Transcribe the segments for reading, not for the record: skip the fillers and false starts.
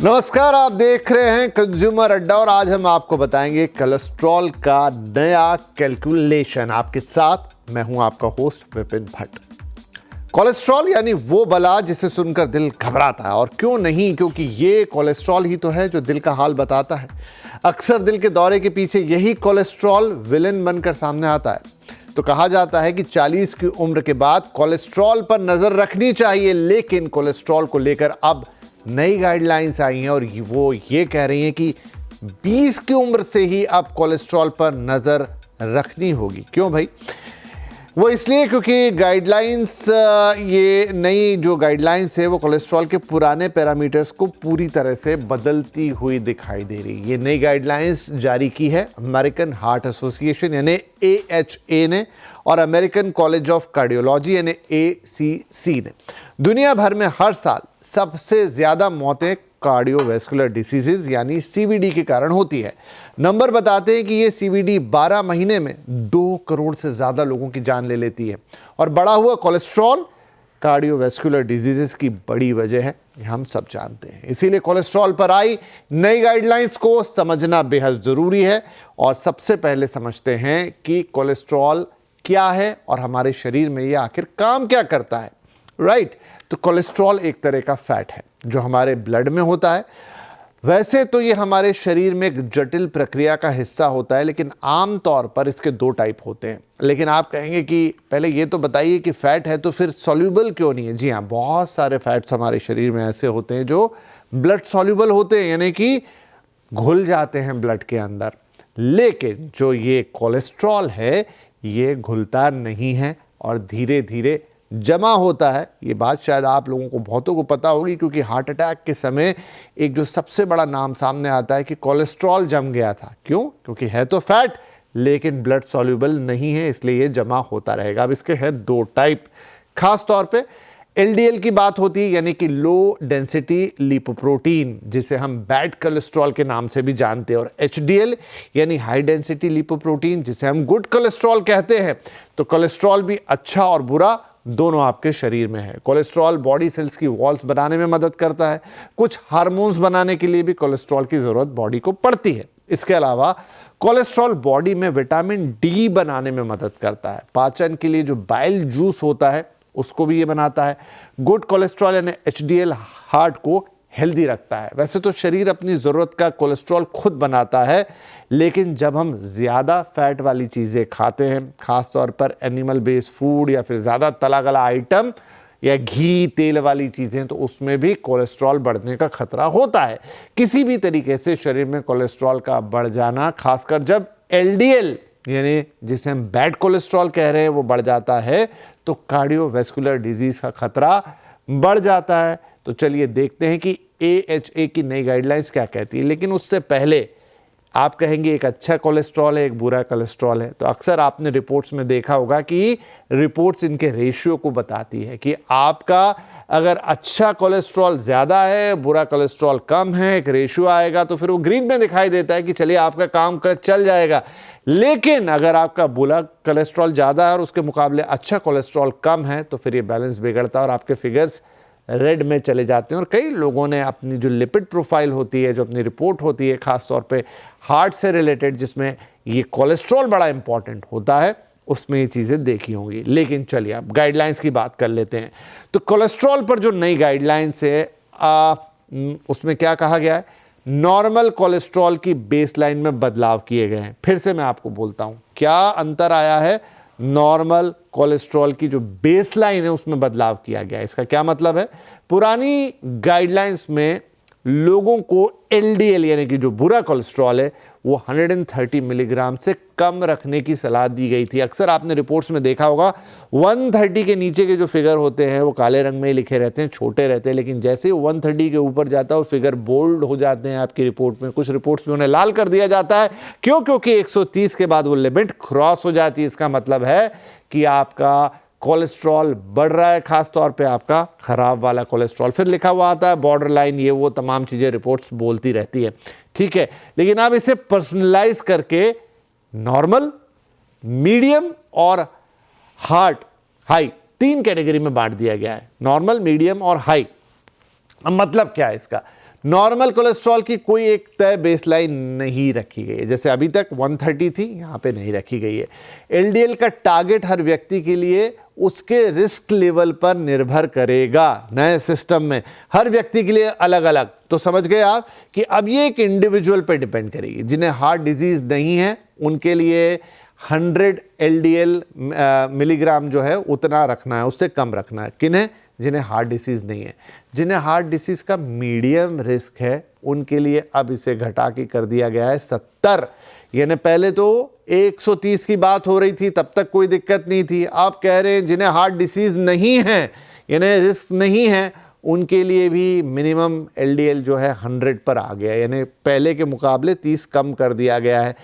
नमस्कार, आप देख रहे हैं कंज्यूमर अड्डा और आज हम आपको बताएंगे कोलेस्ट्रॉल का नया कैलकुलेशन। आपके साथ मैं हूं आपका होस्ट विपिन भट्ट। कोलेस्ट्रॉल यानी वो बला जिसे सुनकर दिल घबराता है, और क्यों नहीं, क्योंकि ये कोलेस्ट्रॉल ही तो है जो दिल का हाल बताता है। अक्सर दिल के दौरे के पीछे यही कोलेस्ट्रॉल विलेन बनकर सामने आता है। तो कहा जाता है कि 40 की उम्र के बाद कोलेस्ट्रॉल पर नजर रखनी चाहिए, लेकिन कोलेस्ट्रॉल को लेकर अब नई गाइडलाइंस आई हैं और वो ये कह रही हैं कि 20 की उम्र से ही अब कोलेस्ट्रॉल पर नजर रखनी होगी। क्यों भाई? वो इसलिए क्योंकि गाइडलाइंस, ये नई जो गाइडलाइंस है वो कोलेस्ट्रॉल के पुराने पैरामीटर्स को पूरी तरह से बदलती हुई दिखाई दे रही है। ये नई गाइडलाइंस जारी की है अमेरिकन हार्ट एसोसिएशन यानी AHA ने और अमेरिकन कॉलेज ऑफ कार्डियोलॉजी यानी ACC ने। दुनिया भर में हर साल सबसे ज्यादा मौतें कार्डियोवैस्कुलर डिसीजेज यानी CVD के कारण होती है। नंबर बताते हैं कि ये CVD 12 महीने में 2 करोड़ से ज्यादा लोगों की जान ले लेती है। और बढ़ा हुआ कोलेस्ट्रॉल कार्डियोवैस्कुलर डिजीजेस की बड़ी वजह है, हम सब जानते हैं। इसीलिए कोलेस्ट्रॉल पर आई नई गाइडलाइंस को समझना बेहद जरूरी है। और सबसे पहले समझते हैं कि कोलेस्ट्रॉल क्या है और हमारे शरीर में ये आखिर काम क्या करता है। राइट, तो कोलेस्ट्रॉल एक तरह का फैट है जो हमारे ब्लड में होता है। वैसे तो ये हमारे शरीर में एक जटिल प्रक्रिया का हिस्सा होता है, लेकिन आमतौर पर इसके 2 टाइप होते हैं। लेकिन आप कहेंगे कि पहले ये तो बताइए कि फैट है तो फिर सॉल्यूबल क्यों नहीं है? जी हाँ, बहुत सारे फैट्स हमारे शरीर में ऐसे होते हैं जो ब्लड सॉल्यूबल होते हैं, यानी कि घुल जाते हैं ब्लड के अंदर। लेकिन जो ये कोलेस्ट्रॉल है ये घुलता नहीं है और धीरे धीरे जमा होता है। ये बात शायद आप लोगों को बहुतों को पता होगी, क्योंकि हार्ट अटैक के समय एक जो सबसे बड़ा नाम सामने आता है कि कोलेस्ट्रॉल जम गया था। क्यों? क्योंकि है तो फैट लेकिन ब्लड सॉल्यूबल नहीं है, इसलिए ये जमा होता रहेगा। अब इसके हैं 2 टाइप। खास तौर पे LDL की बात होती है, यानी कि लो डेंसिटी लिपोप्रोटीन, जिसे हम बैड कोलेस्ट्रॉल के नाम से भी जानते हैं, और HDL यानी हाई डेंसिटी लिपोप्रोटीन, जिसे हम गुड कोलेस्ट्रॉल कहते हैं। तो कोलेस्ट्रॉल भी अच्छा और बुरा दोनों आपके शरीर में है। कोलेस्ट्रॉल बॉडी सेल्स की वॉल्स बनाने में मदद करता है। कुछ हार्मोन्स बनाने के लिए भी कोलेस्ट्रॉल की जरूरत बॉडी को पड़ती है। इसके अलावा कोलेस्ट्रॉल बॉडी में विटामिन D बनाने में मदद करता है। पाचन के लिए जो बाइल जूस होता है उसको भी ये बनाता है। गुड कोलेस्ट्रॉल यानी HDL हार्ट को हेल्दी रखता है। वैसे तो शरीर अपनी ज़रूरत का कोलेस्ट्रॉल खुद बनाता है, लेकिन जब हम ज़्यादा फैट वाली चीज़ें खाते हैं, ख़ास तौर पर एनिमल बेस्ड फूड या फिर ज़्यादा तला गला आइटम या घी तेल वाली चीज़ें, तो उसमें भी कोलेस्ट्रॉल बढ़ने का खतरा होता है। किसी भी तरीके से शरीर में कोलेस्ट्रॉल का बढ़ जाना, खासकर जब LDL यानी जिसे हम बैड कोलेस्ट्रॉल कह रहे हैं वो बढ़ जाता है, तो कार्डियोवैस्कुलर डिजीज़ का खतरा बढ़ जाता है। तो चलिए देखते हैं कि AHA की नई गाइडलाइंस क्या कहती है। लेकिन उससे पहले आप कहेंगे एक अच्छा कोलेस्ट्रॉल है, एक बुरा कोलेस्ट्रॉल है। तो अक्सर आपने रिपोर्ट्स में देखा होगा कि रिपोर्ट्स इनके रेशियो को बताती है कि आपका अगर अच्छा कोलेस्ट्रॉल ज़्यादा है, बुरा कोलेस्ट्रॉल कम है, एक रेशियो आएगा तो फिर वो ग्रीन में दिखाई देता है कि चलिए आपका काम चल जाएगा। लेकिन अगर आपका बुरा कोलेस्ट्रॉल ज़्यादा है और उसके मुकाबले अच्छा कोलेस्ट्रॉल कम है, तो फिर ये बैलेंस बिगड़ता है और आपके फिगर्स रेड में चले जाते हैं। और कई लोगों ने अपनी जो लिपिड प्रोफाइल होती है, जो अपनी रिपोर्ट होती है, खास तौर पे हार्ट से रिलेटेड, जिसमें ये कोलेस्ट्रॉल बड़ा इंपॉर्टेंट होता है, उसमें ये चीज़ें देखी होंगी। लेकिन चलिए अब गाइडलाइंस की बात कर लेते हैं। तो कोलेस्ट्रॉल पर जो नई गाइडलाइंस है उसमें क्या कहा गया है? नॉर्मल कोलेस्ट्रॉल की बेसलाइन में बदलाव किए गए हैं। फिर से मैं आपको बोलता हूं क्या अंतर आया है। नॉर्मल कोलेस्ट्रॉल की जो बेसलाइन है उसमें बदलाव किया गया है। इसका क्या मतलब है? पुरानी गाइडलाइंस में लोगों को LDL यानी कि जो बुरा कोलेस्ट्रॉल है वो 130 मिलीग्राम से कम रखने की सलाह दी गई थी। अक्सर आपने रिपोर्ट्स में देखा होगा 130 के नीचे के जो फिगर होते हैं वो काले रंग में ही लिखे रहते हैं, छोटे रहते हैं। लेकिन जैसे ही 130 के ऊपर जाता है वो फिगर बोल्ड हो जाते हैं आपकी रिपोर्ट में। कुछ रिपोर्ट्स में उन्हें लाल कर दिया जाता है। क्यों? क्योंकि 130 के बाद वो लिमिट क्रॉस हो जाती है। इसका मतलब है कि आपका कोलेस्ट्रॉल बढ़ रहा है, खास तौर पे आपका खराब वाला कोलेस्ट्रॉल। फिर लिखा हुआ आता है बॉर्डर लाइन, ये वो तमाम चीजें रिपोर्ट्स बोलती रहती है। ठीक है, लेकिन अब इसे पर्सनलाइज करके नॉर्मल, मीडियम और हाई 3 कैटेगरी में बांट दिया गया है। नॉर्मल, मीडियम और हाई। अब मतलब क्या है इसका? नॉर्मल कोलेस्ट्रॉल की कोई एक तय बेसलाइन नहीं रखी गई है, जैसे अभी तक 130 थी, यहाँ पे नहीं रखी गई है। एलडीएल का टारगेट हर व्यक्ति के लिए उसके रिस्क लेवल पर निर्भर करेगा। नए सिस्टम में हर व्यक्ति के लिए अलग अलग, तो समझ गए आप कि अब ये एक इंडिविजुअल पे डिपेंड करेगी। जिन्हें हार्ट डिजीज नहीं है उनके लिए 100 एलडीएल मिलीग्राम जो है उतना रखना है, उससे कम रखना है। किन्हें? जिन्हें हार्ट डिसीज़ नहीं है। जिन्हें हार्ट डिसीज़ का मीडियम रिस्क है उनके लिए अब इसे घटा के कर दिया गया है 70। यानी पहले तो 130 की बात हो रही थी, तब तक कोई दिक्कत नहीं थी। आप कह रहे हैं जिन्हें हार्ट डिसीज़ नहीं है, यानी रिस्क नहीं है, उनके लिए भी मिनिमम एलडीएल जो है 100 पर आ गया, यानी पहले के मुकाबले 30 कम कर दिया गया है।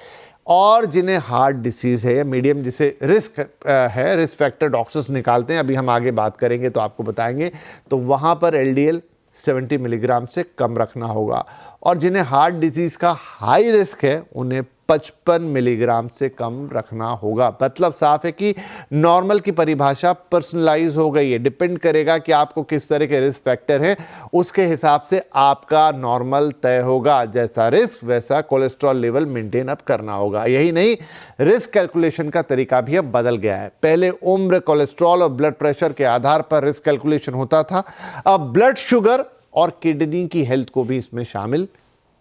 और जिन्हें हार्ट डिसीज़ है या मीडियम, जिसे रिस्क है, रिस्क फैक्टर डॉक्टर्स निकालते हैं, अभी हम आगे बात करेंगे तो आपको बताएंगे, तो वहाँ पर एलडीएल 70 मिलीग्राम से कम रखना होगा। और जिन्हें हार्ट डिजीज़ का हाई रिस्क है उन्हें 55 मिलीग्राम से कम रखना होगा। मतलब साफ है कि नॉर्मल की परिभाषा पर्सनलाइज हो गई है। डिपेंड करेगा कि आपको किस तरह के रिस्क फैक्टर हैं, उसके हिसाब से आपका नॉर्मल तय होगा। जैसा रिस्क वैसा कोलेस्ट्रॉल लेवल मेंटेन अब करना होगा। यही नहीं, रिस्क कैलकुलेशन का तरीका भी अब बदल गया है। पहले उम्र, कोलेस्ट्रॉल और ब्लड प्रेशर के आधार पर रिस्क कैलकुलेशन होता था। अब ब्लड शुगर और किडनी की हेल्थ को भी इसमें शामिल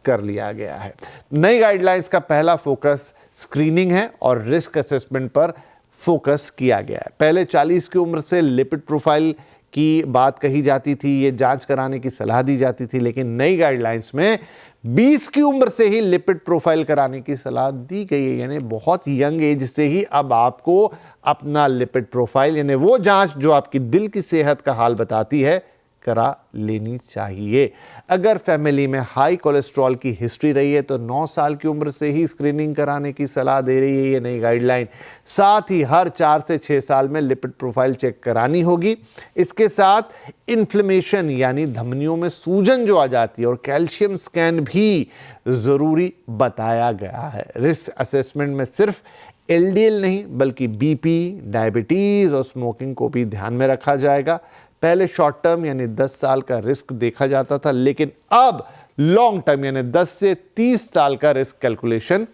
कर लिया गया है। नई गाइडलाइंस का पहला फोकस स्क्रीनिंग है और रिस्क असेसमेंट पर फोकस किया गया है। पहले 40 की उम्र से लिपिड प्रोफाइल की बात कही जाती थी, ये जांच कराने की सलाह दी जाती थी, लेकिन नई गाइडलाइंस में 20 की उम्र से ही लिपिड प्रोफाइल कराने की सलाह दी गई है। यानी बहुत यंग एज से ही अब आपको अपना लिपिड प्रोफाइल, यानी वो जांच जो आपकी दिल की सेहत का हाल बताती है, करा लेनी चाहिए। अगर फैमिली में हाई कोलेस्ट्रॉल की हिस्ट्री रही है तो 9 साल की उम्र से ही स्क्रीनिंग कराने की सलाह दे रही है ये नई गाइडलाइन। साथ ही हर 4 से 6 साल में लिपिड प्रोफाइल चेक करानी होगी। इसके साथ इन्फ्लेमेशन यानी धमनियों में सूजन जो आ जाती है और कैल्शियम स्कैन भी जरूरी बताया गया है। रिस्क असेसमेंट में सिर्फ एलडीएल नहीं बल्कि बीपी, डायबिटीज और स्मोकिंग को भी ध्यान में रखा जाएगा। पहले शॉर्ट टर्म यानी 10 साल का रिस्क देखा जाता था, लेकिन अब लॉन्ग टर्म यानी 10 से 30 साल का रिस्क कैलकुलेशन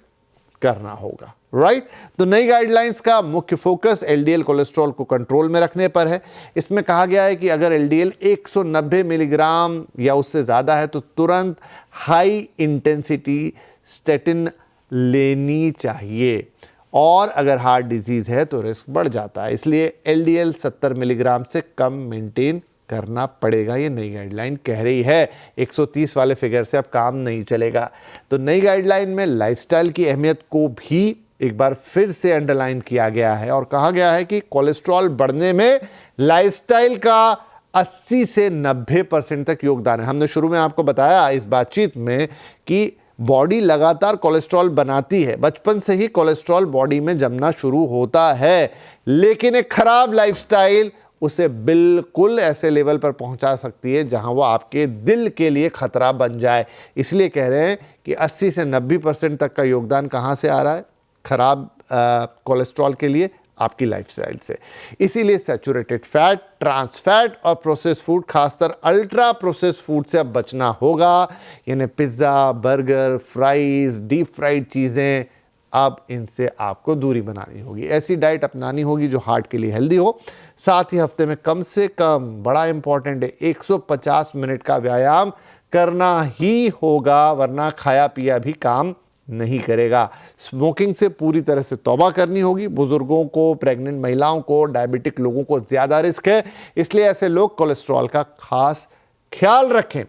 करना होगा। राइट? तो नई गाइडलाइंस का मुख्य फोकस एलडीएल कोलेस्ट्रॉल को कंट्रोल में रखने पर है। इसमें कहा गया है कि अगर एलडीएल 190 मिलीग्राम या उससे ज्यादा है तो तुरंत हाई इंटेंसिटी स्टेटिन लेनी चाहिए, और अगर हार्ट डिजीज़ है तो रिस्क बढ़ जाता है। इसलिए एलडीएल 70 मिलीग्राम से कम मेंटेन करना पड़ेगा, ये नई गाइडलाइन कह रही है। 130 वाले फिगर से अब काम नहीं चलेगा। तो नई गाइडलाइन में लाइफस्टाइल की अहमियत को भी एक बार फिर से अंडरलाइन किया गया है और कहा गया है कि कोलेस्ट्रॉल बढ़ने में लाइफस्टाइल का 80 से 90% तक योगदान है। हमने शुरू में आपको बताया इस बातचीत में कि बॉडी लगातार कोलेस्ट्रॉल बनाती है, बचपन से ही कोलेस्ट्रॉल बॉडी में जमना शुरू होता है, लेकिन एक खराब लाइफस्टाइल उसे बिल्कुल ऐसे लेवल पर पहुंचा सकती है जहां वो आपके दिल के लिए खतरा बन जाए। इसलिए कह रहे हैं कि 80 से 90% तक का योगदान कहां से आ रहा है खराब कोलेस्ट्रॉल के लिए? आपकी लाइफस्टाइल से। इसीलिए सैचुरेटेड फैट, ट्रांस फैट और प्रोसेस्ड फूड, खासकर अल्ट्रा प्रोसेस्ड फूड से अब बचना होगा। यानी pizza, burger, fries, deep fried चीज़ें, अब इनसे आपको दूरी बनानी होगी। ऐसी डाइट अपनानी होगी जो हार्ट के लिए हेल्दी हो। साथ ही हफ्ते में कम से कम, बड़ा इंपॉर्टेंट है, 150 मिनट का व्यायाम करना ही होगा, वरना खाया पिया भी काम नहीं करेगा। स्मोकिंग से पूरी तरह से तौबा करनी होगी। बुजुर्गों को, प्रेग्नेंट महिलाओं को, डायबिटिक लोगों को ज़्यादा रिस्क है, इसलिए ऐसे लोग कोलेस्ट्रॉल का खास ख्याल रखें।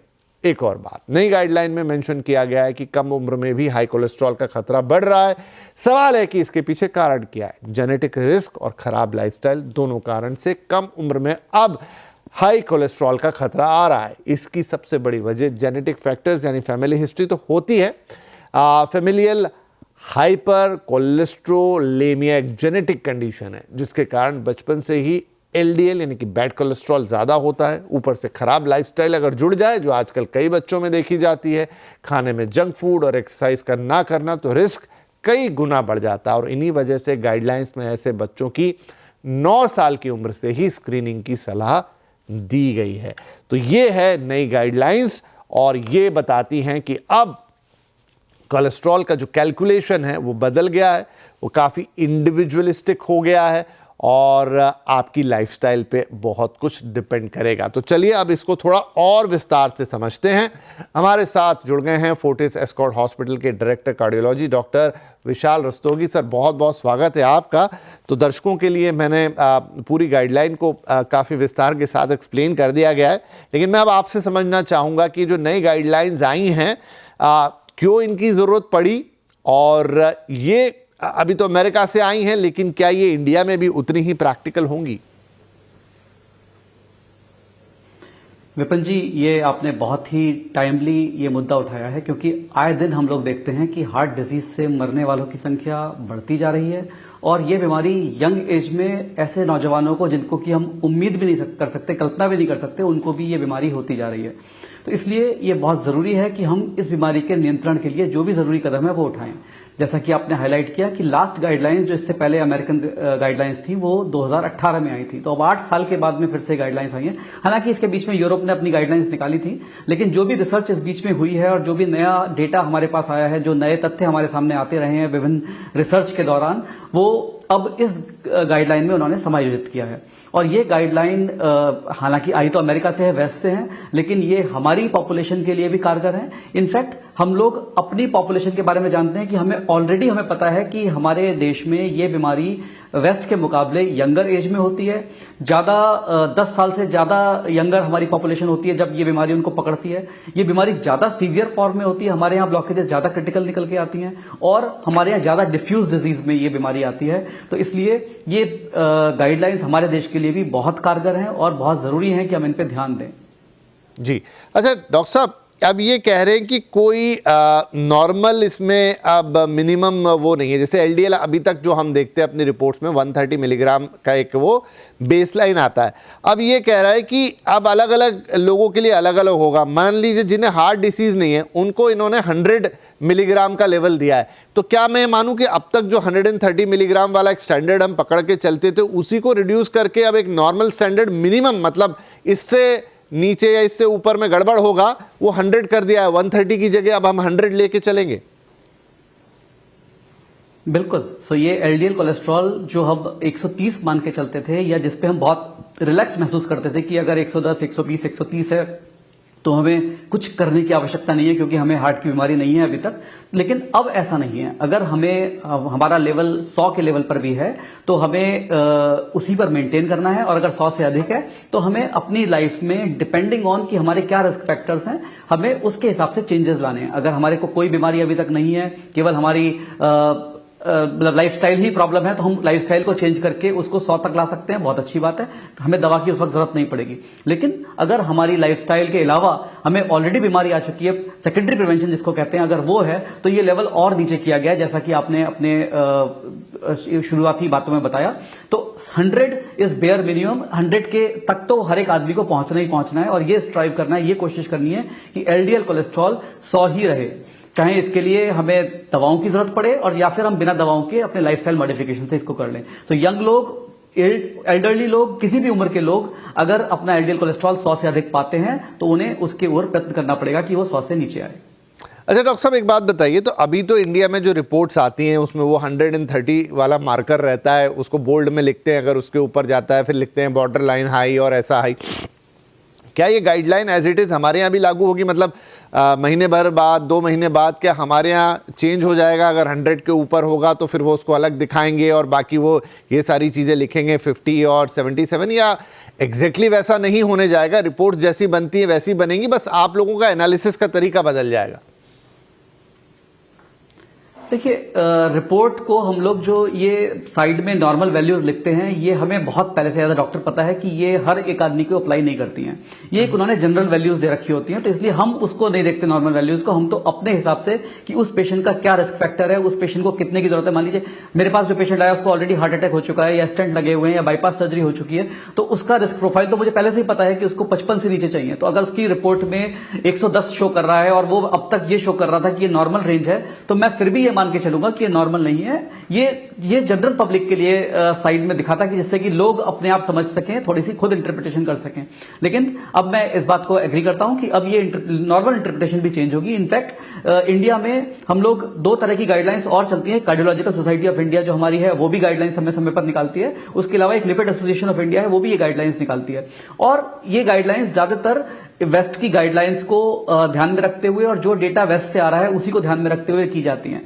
एक और बात, नई गाइडलाइन में मेंशन किया गया है कि कम उम्र में भी हाई कोलेस्ट्रॉल का खतरा बढ़ रहा है। सवाल है कि इसके पीछे कारण क्या है? जेनेटिक रिस्क और खराब लाइफस्टाइल, दोनों कारण से कम उम्र में अब हाई कोलेस्ट्रॉल का खतरा आ रहा है। इसकी सबसे बड़ी वजह जेनेटिक फैक्टर्स यानी फैमिली हिस्ट्री तो होती है। फेमिलियल हाइपर कोलेस्ट्रोलेमिया एक जेनेटिक कंडीशन है जिसके कारण बचपन से ही एलडीएल यानी कि बैड कोलेस्ट्रॉल ज़्यादा होता है। ऊपर से खराब लाइफस्टाइल अगर जुड़ जाए, जो आजकल कई बच्चों में देखी जाती है, खाने में जंक फूड और एक्सरसाइज का ना करना, तो रिस्क कई गुना बढ़ जाता है। और इन्हीं वजह से गाइडलाइंस में ऐसे बच्चों की 9 साल की उम्र से ही स्क्रीनिंग की सलाह दी गई है। तो ये है नई गाइडलाइंस और ये बताती हैं कि अब कोलेस्ट्रॉल का जो कैलकुलेशन है वो बदल गया है, वो काफ़ी इंडिविजुअलिस्टिक हो गया है और आपकी लाइफस्टाइल पे बहुत कुछ डिपेंड करेगा। तो चलिए अब इसको थोड़ा और विस्तार से समझते हैं। हमारे साथ जुड़ गए हैं फोर्टिस एस्कॉर्ट हॉस्पिटल के डायरेक्टर कार्डियोलॉजी डॉक्टर विशाल रस्तोगी। सर बहुत बहुत स्वागत है आपका। तो दर्शकों के लिए मैंने पूरी गाइडलाइन को काफ़ी विस्तार के साथ एक्सप्लेन कर दिया गया है, लेकिन मैं अब आपसे समझना चाहूँगा कि जो नई गाइडलाइंस आई हैं क्यों इनकी ज़रूरत पड़ी, और ये अभी तो अमेरिका से आई हैं लेकिन क्या ये इंडिया में भी उतनी ही प्रैक्टिकल होंगी? विपिन जी, ये आपने बहुत ही टाइमली ये मुद्दा उठाया है, क्योंकि आए दिन हम लोग देखते हैं कि हार्ट डिजीज से मरने वालों की संख्या बढ़ती जा रही है और ये बीमारी यंग एज में ऐसे नौजवानों को जिनको कि हम उम्मीद भी नहीं कर सकते, कल्पना भी नहीं कर सकते, उनको भी ये बीमारी होती जा रही है। तो इसलिए ये बहुत जरूरी है कि हम इस बीमारी के नियंत्रण के लिए जो भी जरूरी कदम है वो उठाएं। जैसा कि आपने हाईलाइट किया कि लास्ट गाइडलाइंस जो इससे पहले अमेरिकन गाइडलाइंस थी वो 2018 में आई थी, तो अब 8 साल के बाद में फिर से गाइडलाइंस आई हैं। हालांकि इसके बीच में यूरोप ने अपनी गाइडलाइंस निकाली थी, लेकिन जो भी रिसर्च इस बीच में हुई है और जो भी नया डेटा हमारे पास आया है, जो नए तथ्य हमारे सामने आते रहे हैं विभिन्न रिसर्च के दौरान, वो अब इस गाइडलाइन में उन्होंने समायोजित किया है। और ये गाइडलाइन हालांकि आई तो अमेरिका से है, वेस्ट से है, लेकिन ये हमारी पॉपुलेशन के लिए भी कारगर है। इनफैक्ट हम लोग अपनी पॉपुलेशन के बारे में जानते हैं कि हमें पता है कि हमारे देश में ये बीमारी वेस्ट के मुकाबले यंगर एज में होती है। ज्यादा 10 साल से ज्यादा यंगर हमारी पॉपुलेशन होती है जब ये बीमारी उनको पकड़ती है। ये बीमारी ज्यादा सीवियर फॉर्म में होती है, हमारे यहाँ ब्लॉकेजेस ज्यादा क्रिटिकल निकल के आती हैं और हमारे यहाँ ज्यादा डिफ्यूज डिजीज में ये बीमारी आती है। तो इसलिए ये गाइडलाइंस हमारे देश के लिए भी बहुत कारगर हैं और बहुत जरूरी है कि हम इन पर ध्यान दें। जी अच्छा डॉक्टर साहब, अब ये कह रहे हैं कि कोई नॉर्मल इसमें अब मिनिमम वो नहीं है, जैसे एलडीएल अभी तक जो हम देखते हैं अपनी रिपोर्ट्स में 130 मिलीग्राम का एक वो बेसलाइन आता है। अब ये कह रहा है कि अब अलग अलग लोगों के लिए अलग अलग होगा। मान लीजिए जिन्हें हार्ट डिसीज़ नहीं है उनको इन्होंने 100 मिलीग्राम का लेवल दिया है, तो क्या मैं मानूं कि अब तक जो 130 मिलीग्राम वाला एक स्टैंडर्ड हम पकड़ के चलते थे उसी को रिड्यूस करके अब एक नॉर्मल स्टैंडर्ड मिनिमम, मतलब इससे नीचे या इससे ऊपर में गड़बड़ होगा, वो 100 कर दिया है, 130 की जगह अब हम 100 लेके चलेंगे? बिल्कुल। सो ये एलडीएल कोलेस्ट्रॉल जो हम 130 मान के चलते थे या जिस पे हम बहुत रिलैक्स महसूस करते थे कि अगर 110, 120, 130 है तो हमें कुछ करने की आवश्यकता नहीं है क्योंकि हमें हार्ट की बीमारी नहीं है अभी तक। लेकिन अब ऐसा नहीं है। अगर हमारा लेवल 100 के लेवल पर भी है तो हमें उसी पर मेंटेन करना है, और अगर 100 से अधिक है तो हमें अपनी लाइफ में डिपेंडिंग ऑन कि हमारे क्या रिस्क फैक्टर्स हैं, हमें उसके हिसाब से चेंजेस लाने हैं। अगर हमारे को कोई बीमारी अभी तक नहीं है, केवल हमारी मतलब लाइफस्टाइल ही प्रॉब्लम है, तो हम लाइफस्टाइल को चेंज करके उसको 100 तक ला सकते हैं, बहुत अच्छी बात है, हमें दवा की उस वक्त जरूरत नहीं पड़ेगी। लेकिन अगर हमारी लाइफस्टाइल के अलावा हमें ऑलरेडी बीमारी आ चुकी है, सेकेंडरी प्रिवेंशन जिसको कहते हैं, अगर वो है तो ये लेवल और नीचे किया गया है, जैसा कि आपने अपने शुरुआती बातों में बताया। तो 100 इज बेयर मिनिमम, 100 के तक तो हर एक आदमी को पहुंचना ही पहुंचना है और ये स्ट्राइव करना है, ये कोशिश करनी है कि एलडीएल कोलेस्ट्रॉल 100 ही रहे, चाहे इसके लिए हमें दवाओं की जरूरत पड़े और या फिर हम बिना दवाओं के अपने लाइफस्टाइल मॉडिफिकेशन से इसको कर लें। तो यंग लोग, एल्डरली लोग, किसी भी उम्र के लोग अगर अपना एलडीएल कोलेस्ट्रॉल 100 से अधिक पाते हैं तो उन्हें उसके ओर प्रयत्न करना पड़ेगा कि वो 100 से नीचे आए। अच्छा डॉक्टर साहब, एक बात बताइए, तो अभी तो इंडिया में जो रिपोर्ट्स आती हैं उसमें वो 130 वाला मार्कर रहता है, उसको बोल्ड में लिखते हैं, अगर उसके ऊपर जाता है फिर लिखते हैं बॉर्डर लाइन हाई और ऐसा हाई। क्या ये गाइडलाइन एज इट इज़ हमारे यहाँ भी लागू होगी? मतलब महीने भर बाद, 2 महीने बाद क्या हमारे यहाँ चेंज हो जाएगा? अगर 100 के ऊपर होगा तो फिर वो उसको अलग दिखाएंगे और बाकी वो ये सारी चीज़ें लिखेंगे 50 और 77, या एग्जैक्टली वैसा नहीं होने जाएगा? रिपोर्ट जैसी बनती है वैसी बनेंगी, बस आप लोगों का एनालिसिस का तरीका बदल जाएगा? देखिए, रिपोर्ट को हम लोग जो ये साइड में नॉर्मल वैल्यूज लिखते हैं, ये हमें बहुत पहले से एज अ डॉक्टर पता है कि ये हर एक आदमी को अप्लाई नहीं करती हैं। ये एक उन्होंने जनरल वैल्यूज दे रखी होती हैं, तो इसलिए हम उसको नहीं देखते नॉर्मल वैल्यूज को। हम तो अपने हिसाब से कि उस पेशेंट का क्या रिस्क फैक्टर है, उस पेशेंट को कितने की जरूरत है। मान लीजिए मेरे पास जो पेशेंट आया उसको ऑलरेडी हार्ट अटैक हो चुका है या स्टेंट लगे हुए हैं या बाईपास सर्जरी हो चुकी है, तो उसका रिस्क प्रोफाइल तो मुझे पहले से ही पता है कि उसको 55 से नीचे चाहिए। तो अगर उसकी रिपोर्ट में 110 शो कर रहा है और वो अब तक ये शो कर रहा था कि ये नॉर्मल रेंज है, तो मैं फिर भी ये मान के चलूंगा कि ये नॉर्मल नहीं है। ये जनरल पब्लिक के लिए साइड में दिखाता कि जिससे कि लोग अपने आप समझ सकें, थोड़ी सी खुद इंटरप्रिटेशन कर सकें। लेकिन अब मैं इस बात को एग्री करता हूं कि अब ये नॉर्मल इंटरप्रिटेशन भी चेंज होगी। इनफैक्ट इंडिया में हम लोग 2 तरह की गाइडलाइंस और चलती है। कार्डियोलॉजिकल सोसाइटी ऑफ इंडिया जो हमारी है वो भी गाइडलाइंस समय समय पर निकालती है। उसके अलावा एक लिपिड एसोसिएशन ऑफ इंडिया है, वो भी ये गाइडलाइंस निकालती है। और ये गाइडलाइंस ज्यादातर वेस्ट की गाइडलाइंस को ध्यान में रखते हुए और जो डेटा वेस्ट से आ रहा है उसी को ध्यान में रखते हुए की जाती हैं।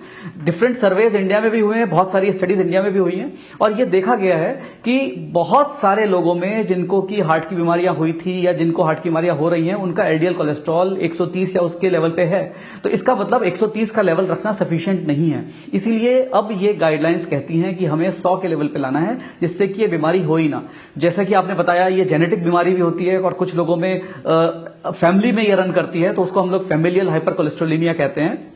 डिफरेंट सर्वेज इंडिया में भी हुए हैं, बहुत सारी स्टडीज इंडिया में भी हुई हैं, और ये देखा गया है कि बहुत सारे लोगों में जिनको की हार्ट की बीमारियां हुई थी या जिनको हार्ट की बीमारियां हो रही हैं, उनका एलडीएल कोलेस्ट्रॉल 130 या उसके लेवल पे है। तो इसका मतलब 130 का लेवल रखना सफिशिएंट नहीं है। इसीलिए अब ये गाइडलाइंस कहती हैं कि हमें 100 के लेवल पे लाना है, जिससे कि ये बीमारी हो ही ना। जैसे कि आपने बताया, ये जेनेटिक बीमारी भी होती है और कुछ लोगों में फैमिली में ये रन करती है, तो उसको हम लोग फैमिलियल हाइपरकोलेस्ट्रोलेमिया कहते हैं,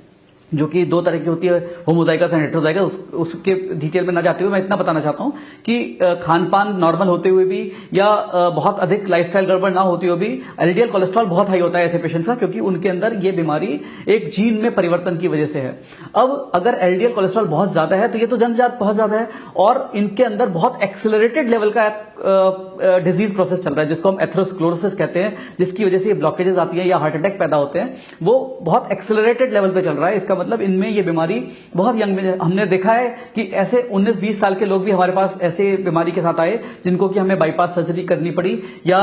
जो कि 2 तरह की होती है, होमोजाइगस एंड हेटेरोजाइगस। उसके डिटेल में ना जाते हुए मैं इतना बताना चाहता हूं कि खान पान नॉर्मल होते हुए भी या बहुत अधिक लाइफस्टाइल गड़बड़ ना होती हुए भी एलडीएल कोलेस्ट्रॉल बहुत हाई होता है ऐसे पेशेंट्स का, क्योंकि उनके अंदर ये बीमारी एक जीन में परिवर्तन की वजह से है। अब अगर एलडीएल कोलेस्ट्रॉल बहुत ज्यादा है तो ये तो जन्मजात बहुत ज्यादा है, और इनके अंदर बहुत एक्सेलरेटेड लेवल का डिजीज प्रोसेस चल रहा है, जिसको हम एथेरोस्क्लेरोसिस कहते हैं, जिसकी वजह से ये ब्लॉकेजेस आती है या हार्ट अटैक पैदा होते हैं। वो बहुत एक्सेलरेटेड लेवल पे चल रहा है। इसका मतलब इनमें ये बीमारी बहुत यंग में, हमने देखा है कि ऐसे 19-20 साल के लोग भी हमारे पास ऐसे बीमारी के साथ आए जिनको कि हमें बाईपास सर्जरी करनी पड़ी या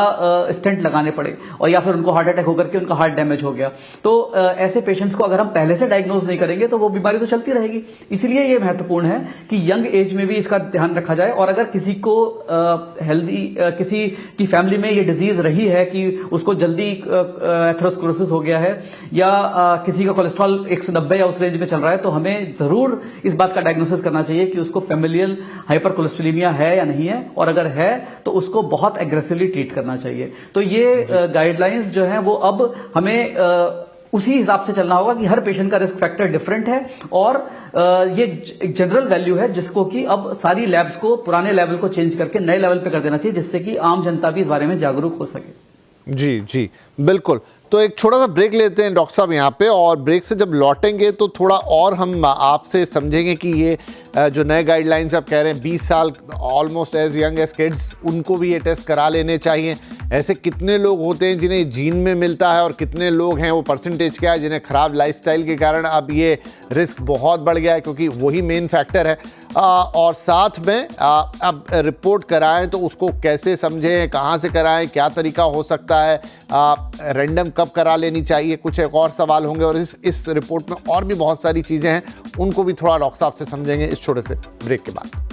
स्टेंट लगाने पड़े, और या फिर उनको हार्ट अटैक होकर के उनका हार्ट डैमेज हो गया। तो ऐसे पेशेंट्स को अगर हम पहले से डायग्नोज नहीं करेंगे तो वो बीमारी तो चलती रहेगी। इसलिए ये महत्वपूर्ण है कि यंग एज में भी इसका ध्यान रखा जाए, और अगर किसी को हेल्दी किसी की फैमिली में ये डिजीज रही है कि उसको जल्दी एथेरोस्क्लेरोसिस हो गया है या किसी का कोलेस्ट्रॉल 190 या उस रेंज में चल रहा है, तो हमें जरूर इस बात का डायग्नोसिस करना चाहिए कि उसको फैमिलियल हाइपरकोलेस्ट्रोलेमिया है या नहीं है, और अगर है तो उसको बहुत एग्रेसिवली ट्रीट करना चाहिए। तो ये गाइडलाइंस जो है वो अब हमें उसी हिसाब से चलना होगा कि हर पेशेंट का रिस्क फैक्टर डिफरेंट है, और ये जनरल वैल्यू है जिसको कि अब सारी लैब्स को पुराने लेवल को चेंज करके नए लेवल पे कर देना चाहिए, जिससे कि आम जनता भी इस बारे में जागरूक हो सके। जी जी बिल्कुल। तो एक छोटा सा ब्रेक लेते हैं डॉक्टर साहब यहाँ पे, और ब्रेक से जब लौटेंगे तो थोड़ा और हम आपसे समझेंगे कि ये जो नए गाइडलाइंस आप कह रहे हैं 20 साल almost as young as kids, उनको भी ये टेस्ट करा लेने चाहिए। ऐसे कितने लोग होते हैं जिन्हें जीन में मिलता है, और कितने लोग हैं, वो परसेंटेज क्या है, जिन्हें ख़राब लाइफस्टाइल के कारण अब ये रिस्क बहुत बढ़ गया है, क्योंकि वही मेन फैक्टर है। और साथ में अब रिपोर्ट कराएं तो उसको कैसे समझें, कहाँ से कराएं, क्या तरीका हो सकता है, रैंडम कब करा लेनी चाहिए, कुछ एक और सवाल होंगे, और इस रिपोर्ट में और भी बहुत सारी चीज़ें हैं, उनको भी थोड़ा डॉक्टर साहब से समझेंगे इस छोटे से ब्रेक के बाद।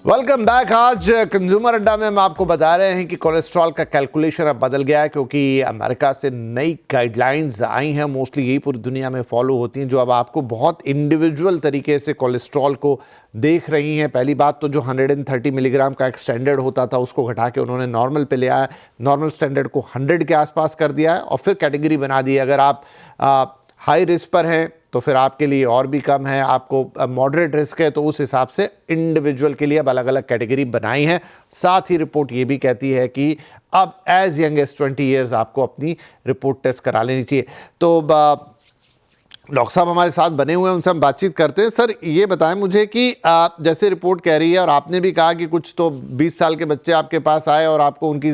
Welcome back. आज कंज्यूमर अड्डा में हम आपको बता रहे हैं कि कोलेस्ट्रॉल का कैलकुलेशन अब बदल गया है, क्योंकि अमेरिका से नई गाइडलाइंस आई हैं। मोस्टली यही पूरी दुनिया में फॉलो होती हैं, जो अब आपको बहुत इंडिविजुअल तरीके से कोलेस्ट्रॉल को देख रही हैं। पहली बात तो जो 130 मिलीग्राम का एक स्टैंडर्ड होता था उसको घटा के उन्होंने नॉर्मल पे ले आया, नॉर्मल स्टैंडर्ड को 100 के आसपास कर दिया है, और फिर कैटेगरी बना दी। अगर आप हाई रिस्क पर हैं तो फिर आपके लिए और भी कम है, आपको मॉडरेट रिस्क है तो उस हिसाब से इंडिविजुअल के लिए अब अलग अलग कैटेगरी बनाई है। साथ ही रिपोर्ट ये भी कहती है कि अब एज यंग एज 20 ईयर्स आपको अपनी रिपोर्ट टेस्ट करा लेनी चाहिए। तो डॉक्टर साहब हमारे साथ बने हुए हैं, उनसे हम बातचीत करते हैं। सर ये बताएं मुझे कि जैसे रिपोर्ट कह रही है, और आपने भी कहा कि कुछ तो 20 साल के बच्चे आपके पास आए और आपको उनकी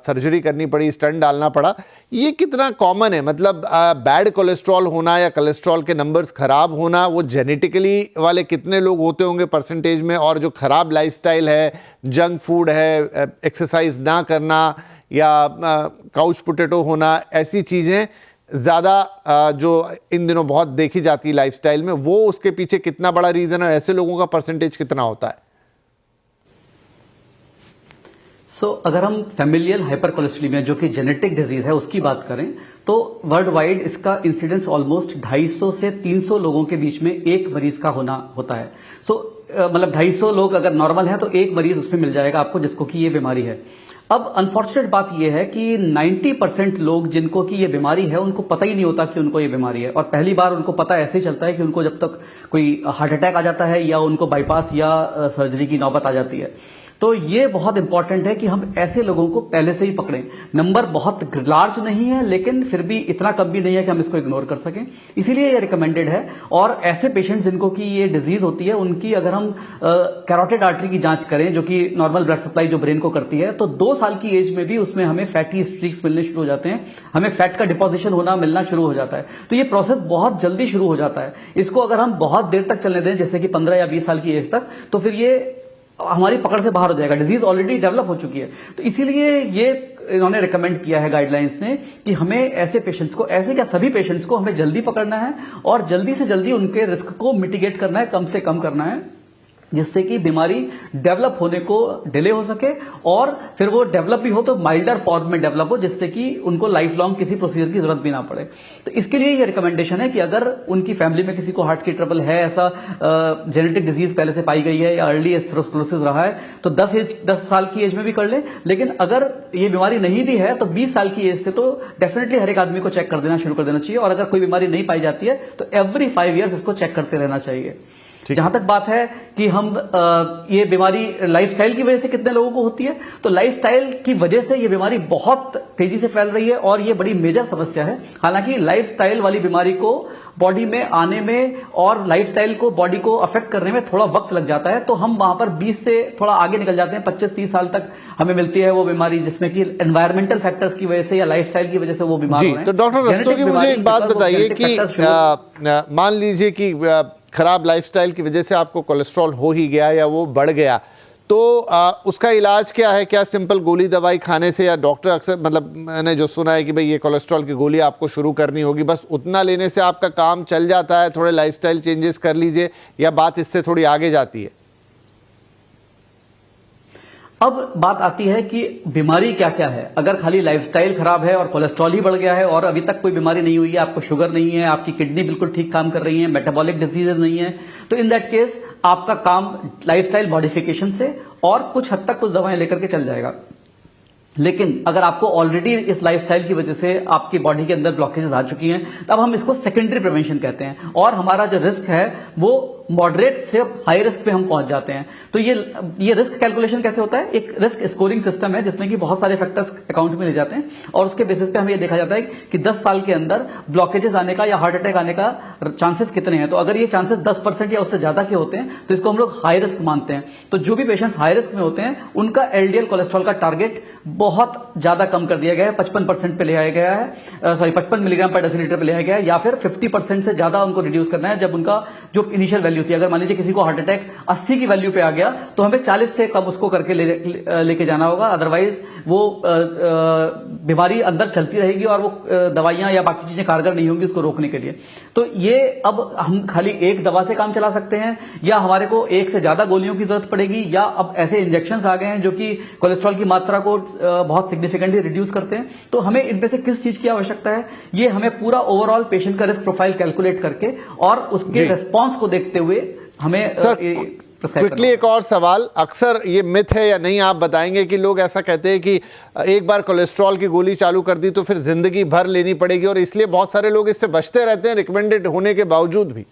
सर्जरी करनी पड़ी, स्टंट डालना पड़ा, ये कितना कॉमन है? मतलब बैड कोलेस्ट्रॉल होना या कोलेस्ट्रॉल के नंबर्स ख़राब होना, वो जेनेटिकली वाले कितने लोग होते होंगे परसेंटेज में? और जो ख़राब लाइफस्टाइल है, जंक फूड है, एक्सरसाइज ना करना या काउच पोटैटो होना, ऐसी चीज़ें ज़्यादा जो इन दिनों बहुत देखी जाती है लाइफस्टाइल में, वो उसके पीछे कितना बड़ा रीज़न है? ऐसे लोगों का परसेंटेज कितना होता है? अगर हम फैमिलियल हाइपरकोलेस्ट्रोलेमिया जो कि जेनेटिक डिजीज है उसकी बात करें तो वर्ल्ड वाइड इसका इंसिडेंस ऑलमोस्ट 250 से 300 लोगों के बीच में एक मरीज का होता है। मतलब 250 लोग अगर नॉर्मल है तो एक मरीज उसमें मिल जाएगा आपको जिसको कि ये बीमारी है। अब अनफॉर्चुनेट बात यह है कि 90% लोग जिनको कि ये बीमारी है उनको पता ही नहीं होता कि उनको ये बीमारी है, और पहली बार उनको पता ऐसे ही चलता है कि उनको जब तक कोई हार्ट अटैक आ जाता है या उनको बाईपास या सर्जरी की नौबत आ जाती है। तो ये बहुत इंपॉर्टेंट है कि हम ऐसे लोगों को पहले से ही पकड़ें। नंबर बहुत लार्ज नहीं है लेकिन फिर भी इतना कम भी नहीं है कि हम इसको इग्नोर कर सकें, इसीलिए ये रिकमेंडेड है। और ऐसे पेशेंट्स जिनको कि ये डिजीज होती है उनकी अगर हम कैरोटिड आर्टरी की जांच करें, जो कि नॉर्मल ब्लड सप्लाई जो ब्रेन को करती है, तो 2 साल की एज में भी उसमें हमें फैटी स्ट्रीक्स मिलने शुरू हो जाते हैं, हमें फैट का डिपोजिशन होना मिलना शुरू हो जाता है। तो ये प्रोसेस बहुत जल्दी शुरू हो जाता है। इसको अगर हम बहुत देर तक चलने दें, जैसे कि 15 या 20 साल की एज तक, तो फिर ये हमारी पकड़ से बाहर हो जाएगा, डिजीज ऑलरेडी डेवलप हो चुकी है। तो इसीलिए ये इन्होंने रिकमेंड किया है गाइडलाइंस ने कि हमें ऐसे पेशेंट्स को, ऐसे क्या सभी पेशेंट्स को हमें जल्दी पकड़ना है और जल्दी से जल्दी उनके रिस्क को मिटिगेट करना है, कम से कम करना है, जिससे कि बीमारी डेवलप होने को डिले हो सके और फिर वो डेवलप भी हो तो माइल्डर फॉर्म में डेवलप हो, जिससे कि उनको लाइफ लॉन्ग किसी प्रोसीजर की जरूरत भी ना पड़े। तो इसके लिए ये रिकमेंडेशन है कि अगर उनकी फैमिली में किसी को हार्ट की ट्रबल है, ऐसा जेनेटिक डिजीज पहले से पाई गई है या अर्ली एथेरोस्क्लेरोसिस रहा है, तो 10 साल की एज में भी कर ले। लेकिन अगर ये बीमारी नहीं भी है तो 20 साल की एज से तो डेफिनेटली हर एक आदमी को चेक कर देना शुरू कर देना चाहिए। और अगर कोई बीमारी नहीं पाई जाती है तो एवरी 5 ईयर्स इसको चेक करते रहना चाहिए। जहां तक बात है कि हम ये बीमारी लाइफस्टाइल की वजह से कितने लोगों को होती है, तो लाइफस्टाइल की वजह से ये बीमारी बहुत तेजी से फैल रही है और ये बड़ी मेजर समस्या है। हालांकि लाइफस्टाइल वाली बीमारी को बॉडी में आने में और लाइफस्टाइल को बॉडी को अफेक्ट करने में थोड़ा वक्त लग जाता है, तो हम वहां पर 20 से थोड़ा आगे निकल जाते हैं। 25-30 साल तक हमें मिलती है वो बीमारी जिसमें कि एनवायरमेंटल फैक्टर्स की वजह से या लाइफस्टाइल की वजह से वो बीमार हो रहे हैं। तो डॉक्टर रस्तोगी मुझे एक बात बताइए कि मान लीजिए कि खराब लाइफस्टाइल की वजह से आपको कोलेस्ट्रॉल हो ही गया या वो बढ़ गया, तो उसका इलाज क्या है? क्या सिंपल गोली दवाई खाने से, या डॉक्टर अक्सर, मतलब मैंने जो सुना है कि भाई ये कोलेस्ट्रॉल की गोली आपको शुरू करनी होगी, बस उतना लेने से आपका काम चल जाता है, थोड़े लाइफस्टाइल चेंजेस कर लीजिए, या बात इससे थोड़ी आगे जाती है? अब बात आती है कि बीमारी क्या क्या है। अगर खाली लाइफस्टाइल खराब है और कोलेस्ट्रॉल ही बढ़ गया है और अभी तक कोई बीमारी नहीं हुई है, आपको शुगर नहीं है, आपकी किडनी बिल्कुल ठीक काम कर रही है, मेटाबॉलिक डिजीजेज नहीं है, तो इन दैट केस आपका काम लाइफस्टाइल मॉडिफिकेशन से और कुछ हद तक कुछ दवाएं लेकर के चल जाएगा। लेकिन अगर आपको ऑलरेडी इस लाइफस्टाइल की वजह से आपकी बॉडी के अंदर ब्लॉकेजेस आ चुकी हैं, तब हम इसको सेकेंडरी प्रिवेंशन कहते हैं और हमारा जो रिस्क है वो मॉडरेट से हाई रिस्क पे हम पहुंच जाते हैं। तो ये रिस्क कैलकुलेशन कैसे होता है? एक रिस्क स्कोरिंग सिस्टम है जिसमें कि बहुत सारे फैक्टर्स अकाउंट में ले जाते हैं और उसके बेसिस पे हमें ये देखा जाता है कि 10 साल के अंदर ब्लॉकेजेस आने का या हार्ट अटैक आने का चांसेस कितने हैं। तो अगर ये चांसेस 10% या उससे ज्यादा के होते हैं तो इसको हम लोग हाई रिस्क मानते हैं। तो जो भी पेशेंट्स हाई रिस्क में होते हैं उनका एलडीएल कोलेस्ट्रॉल का टारगेट बहुत ज्यादा कम कर दिया गया है, 55% पे ले आया गया है, 55 मिलीग्राम पर डेसीलीटर पे ले आया गया है, या फिर 50% से ज्यादा उनको रिड्यूस करना है। जब उनका जो इनिशियल वैल्यू थी, अगर मान लीजिए किसी को हार्ट अटैक 80 की वैल्यू पे आ गया तो हमें 40 से कम उसको करके लेके जाना होगा, अदरवाइज वो बीमारी अंदर चलती रहेगी और वो दवाइयां या बाकी चीजें कारगर नहीं होंगी उसको रोकने के लिए। तो ये अब हम खाली एक दवा से काम चला सकते हैं या हमारे को एक से ज्यादा गोलियों की जरूरत पड़ेगी, या अब ऐसे इंजेक्शन आ गए हैं जो कि कोलेस्ट्रॉल की मात्रा को बहुत सिग्निफिकेंटली रिड्यूस करते हैं। तो हमें इनमें से किस चीज की आवश्यकता है, ये हमें पूरा ओवरऑल पेशेंट का रिस्क प्रोफाइल कैलकुलेट करके और उसके रेस्पॉन्स को देखते हुए हमें क्विकली एक और सवाल, अक्सर ये मिथ है या नहीं आप बताएंगे कि लोग ऐसा कहते हैं कि एक बार कोलेस्ट्रॉल की गोली चालू कर दी तो फिर जिंदगी भर लेनी पड़ेगी, और इसलिए बहुत सारे लोग इससे बचते रहते हैं रिकमेंडेड होने के बावजूद भी?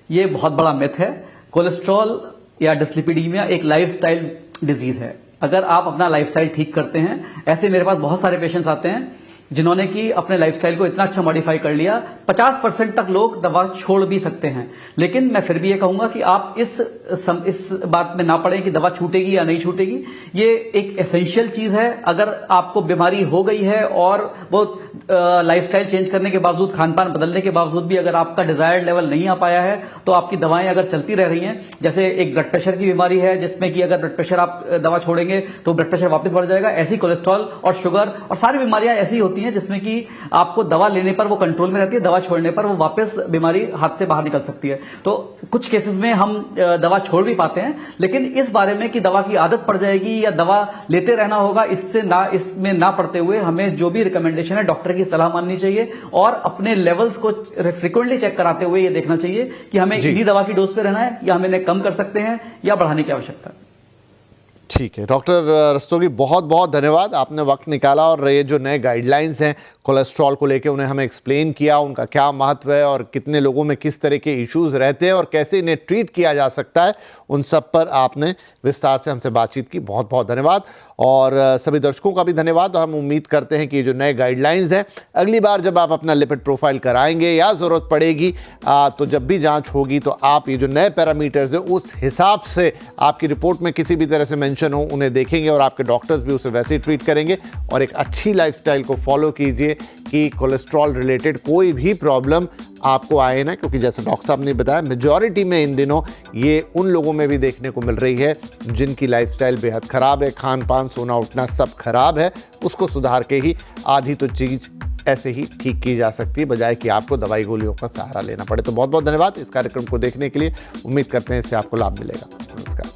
ये बहुत बड़ा मिथ है। कोलेस्ट्रॉल या डिस्लिपिडीमिया एक लाइफस्टाइल डिजीज है। अगर आप अपना लाइफस्टाइल ठीक करते हैं, ऐसे मेरे पास बहुत सारे पेशेंट्स आते हैं जिन्होंने कि अपने लाइफस्टाइल को इतना अच्छा मॉडिफाई कर लिया, 50% तक लोग दवा छोड़ भी सकते हैं। लेकिन मैं फिर भी ये कहूंगा कि आप इस बात में ना पड़ें कि दवा छूटेगी या नहीं छूटेगी। ये एक एसेंशियल चीज है। अगर आपको बीमारी हो गई है और वो लाइफस्टाइल चेंज करने के बावजूद, खान पान बदलने के बावजूद भी अगर आपका डिजायर्ड लेवल नहीं आ पाया है, तो आपकी दवाएं अगर चलती रह रही हैं, जैसे एक ब्लड प्रेशर की बीमारी है जिसमें कि अगर ब्लड प्रेशर आप दवा छोड़ेंगे तो ब्लड प्रेशर वापस बढ़ जाएगा, ऐसी कोलेस्ट्रॉल और शुगर और सारी बीमारियां ऐसी होती हैं जिसमें कि आपको दवा लेने पर वो कंट्रोल में रहती है, दवा छोड़ने पर वो वापस बीमारी हाथ से बाहर निकल सकती है। तो कुछ केसेस में हम दवा छोड़ भी पाते हैं, लेकिन इस बारे में कि दवा की आदत पड़ जाएगी या दवा लेते रहना होगा, इसमें ना पड़ते हुए हमें जो भी रिकमेंडेशन है डॉक्टर की सलाह माननी चाहिए और अपने लेवल्स को फ्रीक्वेंटली चेक कराते हुए ये देखना चाहिए कि हमें इतनी दवा की डोज पे रहना है या हमें कम कर सकते हैं या बढ़ाने की आवश्यकता है। ठीक है डॉक्टर रस्तोगी, बहुत बहुत धन्यवाद, आपने वक्त निकाला और ये जो नए गाइडलाइंस हैं कोलेस्ट्रॉल को लेके उन्हें हमें एक्सप्लेन किया, उनका क्या महत्व है और कितने लोगों में किस तरह के इश्यूज रहते हैं और कैसे इन्हें ट्रीट किया जा सकता है, उन सब पर आपने विस्तार से हमसे बातचीत की। बहुत बहुत धन्यवाद और सभी दर्शकों का भी धन्यवाद। और हम उम्मीद करते हैं कि ये जो नए गाइडलाइंस हैं, अगली बार जब आप अपना लिपिड प्रोफाइल कराएंगे या ज़रूरत पड़ेगी तो जब भी जांच होगी तो आप ये जो नए पैरामीटर्स हैं उस हिसाब से आपकी रिपोर्ट में किसी भी तरह से मेंशन हो उन्हें देखेंगे और आपके डॉक्टर्स भी उसे वैसे ही ट्रीट करेंगे। और एक अच्छी लाइफस्टाइल को फॉलो कीजिए कि कोलेस्ट्रॉल रिलेटेड कोई भी प्रॉब्लम आपको आए ना, क्योंकि जैसे डॉक्टर साहब ने बताया मेजॉरिटी में इन दिनों ये उन लोगों में भी देखने को मिल रही है जिनकी लाइफस्टाइल बेहद ख़राब है, खान पान सोना उठना सब खराब है। उसको सुधार के ही आधी तो चीज़ ऐसे ही ठीक की जा सकती है, बजाय कि आपको दवाई गोलियों का सहारा लेना पड़े। तो बहुत बहुत धन्यवाद इस कार्यक्रम को देखने के लिए। उम्मीद करते हैं इससे आपको लाभ मिलेगा। नमस्कार।